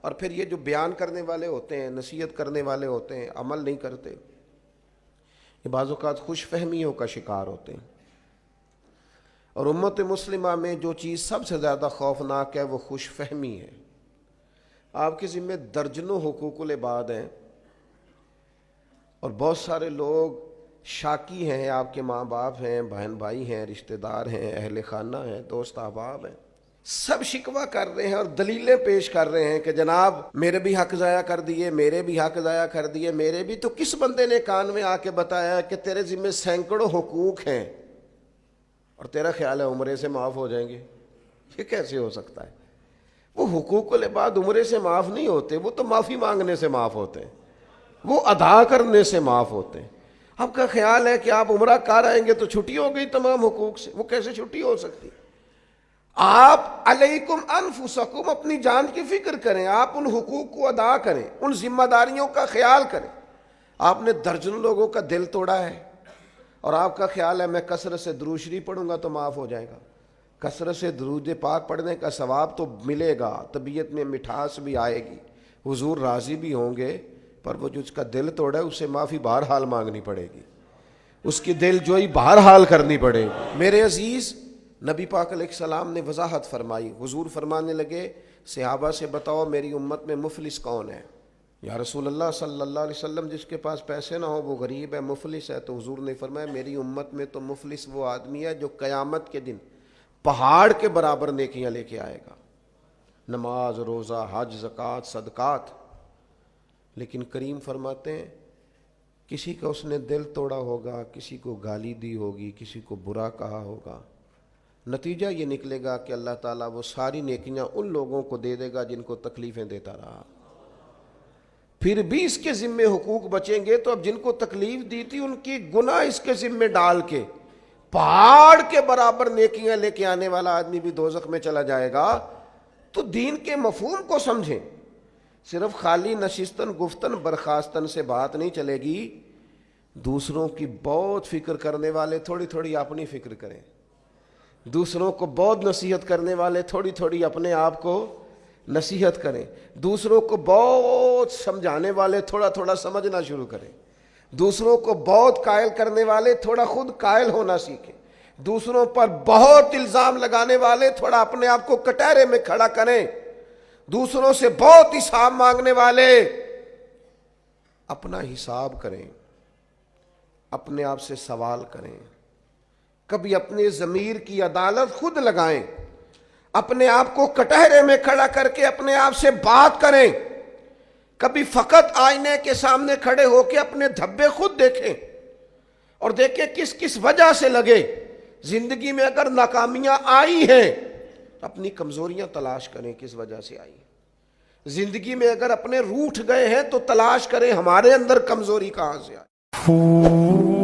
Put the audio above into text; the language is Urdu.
اور پھر یہ جو بیان کرنے والے ہوتے ہیں، نصیحت کرنے والے ہوتے ہیں، عمل نہیں کرتے، یہ بعض اوقات خوش فہمیوں کا شکار ہوتے ہیں۔ اور امت مسلمہ میں جو چیز سب سے زیادہ خوفناک ہے وہ خوش فہمی ہے۔ آپ کے ذمہ درجنوں حقوق العباد ہیں، اور بہت سارے لوگ شاکی ہیں، آپ کے ماں باپ ہیں، بہن بھائی ہیں، رشتہ دار ہیں، اہل خانہ ہیں، دوست احباب ہیں، سب شکوہ کر رہے ہیں اور دلیلیں پیش کر رہے ہیں کہ جناب میرے بھی حق ضائع کر دیے، میرے بھی حق ضائع کر دیے، میرے بھی۔ تو کس بندے نے کان میں آ کے بتایا کہ تیرے ذمہ سینکڑوں حقوق ہیں اور تیرا خیال ہے عمرے سے معاف ہو جائیں گے؟ یہ کیسے ہو سکتا ہے؟ وہ حقوق العباد عمرے سے معاف نہیں ہوتے، وہ تو معافی مانگنے سے معاف ہوتے ہیں، وہ ادا کرنے سے معاف ہوتے ہیں۔ آپ کا خیال ہے کہ آپ عمرہ کر آئیں گے تو چھٹی ہو گئی تمام حقوق سے؟ وہ کیسے چھٹی ہو سکتی؟ آپ علیکم انفسکم، اپنی جان کی فکر کریں، آپ ان حقوق کو ادا کریں، ان ذمہ داریوں کا خیال کریں۔ آپ نے درجنوں لوگوں کا دل توڑا ہے اور آپ کا خیال ہے میں کثرت سے درود شریف پڑھوں گا تو معاف ہو جائے گا۔ کثرت سے درود پاک پڑھنے کا ثواب تو ملے گا، طبیعت میں مٹھاس بھی آئے گی، حضور راضی بھی ہوں گے، پر وہ جو اس کا دل توڑا ہے اسے معافی بہرحال مانگنی پڑے گی، اس کی دل جوئی بہرحال کرنی پڑے گی۔ میرے عزیز، نبی پاک علیہ السلام نے وضاحت فرمائی۔ حضور فرمانے لگے صحابہ سے بتاؤ میری امت میں مفلس کون ہے؟ یا رسول اللہ صلی اللہ علیہ وسلم جس کے پاس پیسے نہ ہو وہ غریب ہے، مفلس ہے۔ تو حضور نے فرمایا میری امت میں تو مفلس وہ آدمی ہے جو قیامت کے دن پہاڑ کے برابر نیکیاں لے کے آئے گا، نماز، روزہ، حج، زکوٰۃ، صدقات، لیکن کریم فرماتے ہیں کسی کا اس نے دل توڑا ہوگا، کسی کو گالی دی ہوگی، کسی کو برا کہا ہوگا، نتیجہ یہ نکلے گا کہ اللہ تعالیٰ وہ ساری نیکیاں ان لوگوں کو دے دے گا جن کو تکلیفیں دیتا رہا۔ پھر بھی اس کے ذمے حقوق بچیں گے تو اب جن کو تکلیف دی تھی ان کی گناہ اس کے ذمے ڈال کے پہاڑ کے برابر نیکیاں لے کے آنے والا آدمی بھی دوزخ میں چلا جائے گا۔ تو دین کے مفہوم کو سمجھیں، صرف خالی نشستن گفتن برخاستن سے بات نہیں چلے گی۔ دوسروں کی بہت فکر کرنے والے تھوڑی تھوڑی اپنی فکر کریں، دوسروں کو بہت نصیحت کرنے والے تھوڑی تھوڑی اپنے آپ کو نصیحت کریں، دوسروں کو بہت سمجھانے والے تھوڑا تھوڑا سمجھنا شروع کریں، دوسروں کو بہت قائل کرنے والے تھوڑا خود قائل ہونا سیکھیں، دوسروں پر بہت الزام لگانے والے تھوڑا اپنے آپ کو کٹہرے میں کھڑا کریں، دوسروں سے بہت حساب مانگنے والے اپنا حساب کریں، اپنے آپ سے سوال کریں، کبھی اپنے ضمیر کی عدالت خود لگائیں، اپنے آپ کو کٹہرے میں کھڑا کر کے اپنے آپ سے بات کریں، کبھی فقط آئینے کے سامنے کھڑے ہو کے اپنے دھبے خود دیکھیں اور دیکھیں کس کس وجہ سے لگے۔ زندگی میں اگر ناکامیاں آئی ہیں تو اپنی کمزوریاں تلاش کریں کس وجہ سے آئی ہیں۔ زندگی میں اگر اپنے روٹھ گئے ہیں تو تلاش کریں ہمارے اندر کمزوری کہاں سے آئی۔